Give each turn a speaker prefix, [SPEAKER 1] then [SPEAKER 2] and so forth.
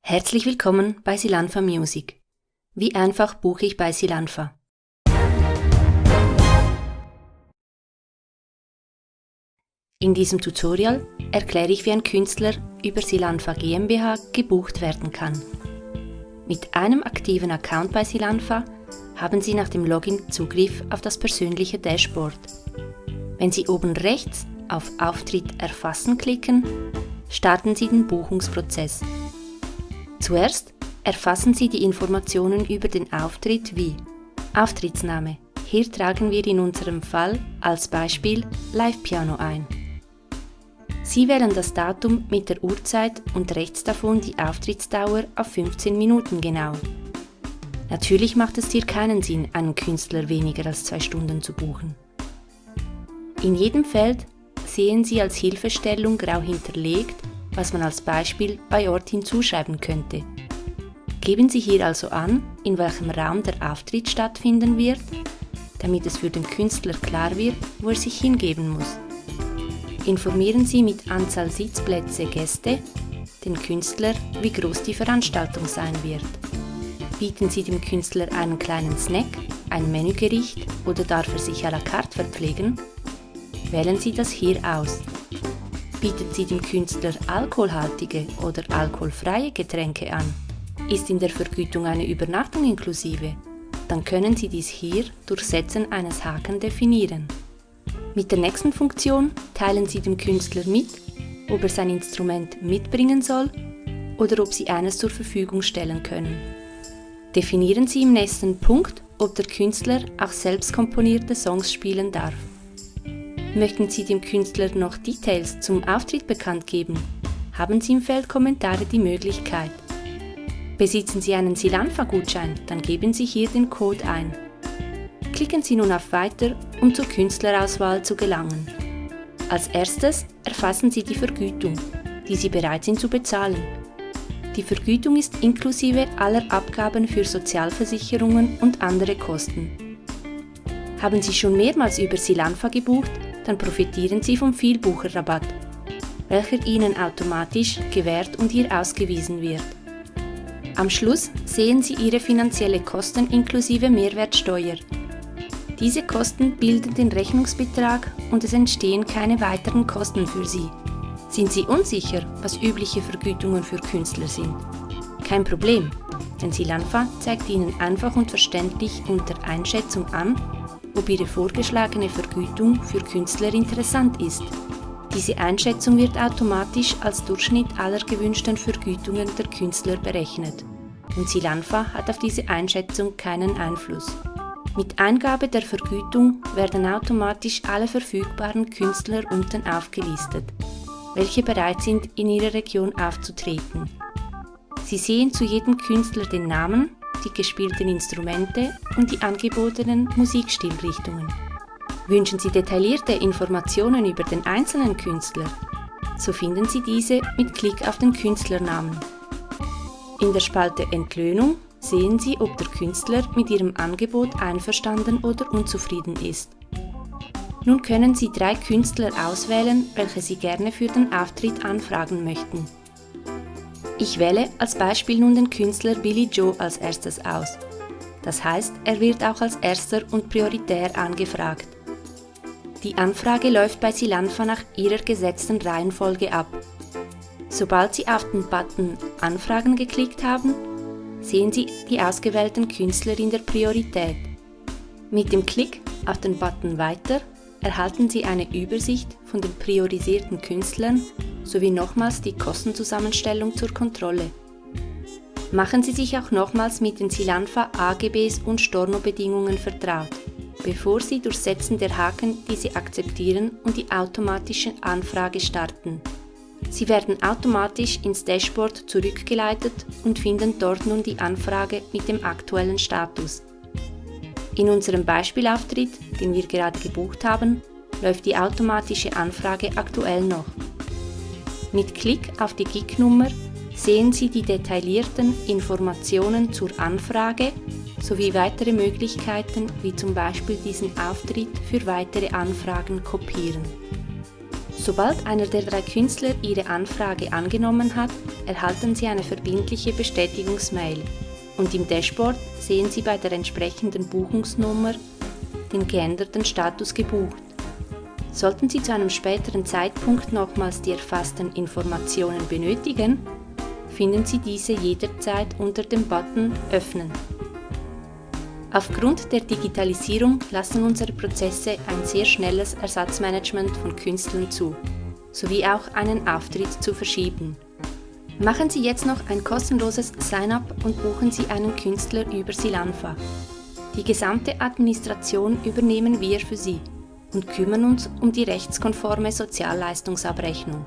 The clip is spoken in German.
[SPEAKER 1] Herzlich willkommen bei Silanfa Music. Wie einfach buche ich bei Silanfa? In diesem Tutorial erkläre ich, wie ein Künstler über Silanfa GmbH gebucht werden kann. Mit einem aktiven Account bei Silanfa haben Sie nach dem Login Zugriff auf das persönliche Dashboard. Wenn Sie oben rechts auf Auftritt erfassen klicken, starten Sie den Buchungsprozess. Zuerst erfassen Sie die Informationen über den Auftritt wie Auftrittsname. Hier tragen wir in unserem Fall als Beispiel Live-Piano ein. Sie wählen das Datum mit der Uhrzeit und rechts davon die Auftrittsdauer auf 15 Minuten genau. Natürlich macht es hier keinen Sinn, einen Künstler weniger als 2 Stunden zu buchen. In jedem Feld sehen Sie als Hilfestellung grau hinterlegt, was man als Beispiel bei Ort hinzuschreiben könnte. Geben Sie hier also an, in welchem Raum der Auftritt stattfinden wird, damit es für den Künstler klar wird, wo er sich hingeben muss. Informieren Sie mit Anzahl Sitzplätze Gäste den Künstler, wie groß die Veranstaltung sein wird. Bieten Sie dem Künstler einen kleinen Snack, ein Menügericht oder darf er sich à la carte verpflegen? Wählen Sie das hier aus. Bieten Sie dem Künstler alkoholhaltige oder alkoholfreie Getränke an? Ist in der Vergütung eine Übernachtung inklusive? Dann können Sie dies hier durch Setzen eines Haken definieren. Mit der nächsten Funktion teilen Sie dem Künstler mit, ob er sein Instrument mitbringen soll oder ob Sie eines zur Verfügung stellen können. Definieren Sie im nächsten Punkt, ob der Künstler auch selbst komponierte Songs spielen darf. Möchten Sie dem Künstler noch Details zum Auftritt bekannt geben, haben Sie im Feld Kommentare die Möglichkeit. Besitzen Sie einen Silanfa-Gutschein, dann geben Sie hier den Code ein. Klicken Sie nun auf Weiter, um zur Künstlerauswahl zu gelangen. Als erstes erfassen Sie die Vergütung, die Sie bereit sind zu bezahlen. Die Vergütung ist inklusive aller Abgaben für Sozialversicherungen und andere Kosten. Haben Sie schon mehrmals über Silanfa gebucht, dann profitieren Sie vom Vielbucherrabatt, welcher Ihnen automatisch gewährt und hier ausgewiesen wird. Am Schluss sehen Sie Ihre finanzielle Kosten inklusive Mehrwertsteuer. Diese Kosten bilden den Rechnungsbetrag und es entstehen keine weiteren Kosten für Sie. Sind Sie unsicher, was übliche Vergütungen für Künstler sind? Kein Problem, denn Silanfa zeigt Ihnen einfach und verständlich unter Einschätzung an, ob Ihre vorgeschlagene Vergütung für Künstler interessant ist. Diese Einschätzung wird automatisch als Durchschnitt aller gewünschten Vergütungen der Künstler berechnet und Silanfa hat auf diese Einschätzung keinen Einfluss. Mit Eingabe der Vergütung werden automatisch alle verfügbaren Künstler unten aufgelistet, welche bereit sind, in Ihrer Region aufzutreten. Sie sehen zu jedem Künstler den Namen, die gespielten Instrumente und die angebotenen Musikstilrichtungen. Wünschen Sie detaillierte Informationen über den einzelnen Künstler? So finden Sie diese mit Klick auf den Künstlernamen. In der Spalte Entlöhnung sehen Sie, ob der Künstler mit Ihrem Angebot einverstanden oder unzufrieden ist. Nun können Sie 3 Künstler auswählen, welche Sie gerne für den Auftritt anfragen möchten. Ich wähle als Beispiel nun den Künstler Billy Joe als erstes aus. Das heißt, er wird auch als erster und prioritär angefragt. Die Anfrage läuft bei Silanfa nach Ihrer gesetzten Reihenfolge ab. Sobald Sie auf den Button Anfragen geklickt haben, sehen Sie die ausgewählten Künstler in der Priorität. Mit dem Klick auf den Button Weiter erhalten Sie eine Übersicht von den priorisierten Künstlern sowie nochmals die Kostenzusammenstellung zur Kontrolle. Machen Sie sich auch nochmals mit den Silanfa AGBs und Stornobedingungen vertraut, bevor Sie durch Setzen der Haken diese akzeptieren und die automatische Anfrage starten. Sie werden automatisch ins Dashboard zurückgeleitet und finden dort nun die Anfrage mit dem aktuellen Status. In unserem Beispielauftritt, den wir gerade gebucht haben, läuft die automatische Anfrage aktuell noch. Mit Klick auf die GIG-Nummer sehen Sie die detaillierten Informationen zur Anfrage sowie weitere Möglichkeiten, wie zum Beispiel diesen Auftritt für weitere Anfragen kopieren. Sobald einer der 3 Künstler Ihre Anfrage angenommen hat, erhalten Sie eine verbindliche Bestätigungsmail und im Dashboard sehen Sie bei der entsprechenden Buchungsnummer den geänderten Status gebucht. Sollten Sie zu einem späteren Zeitpunkt nochmals die erfassten Informationen benötigen, finden Sie diese jederzeit unter dem Button Öffnen. Aufgrund der Digitalisierung lassen unsere Prozesse ein sehr schnelles Ersatzmanagement von Künstlern zu, sowie auch einen Auftritt zu verschieben. Machen Sie jetzt noch ein kostenloses Sign-up und buchen Sie einen Künstler über Silanfa. Die gesamte Administration übernehmen wir für Sie und kümmern uns um die rechtskonforme Sozialleistungsabrechnung.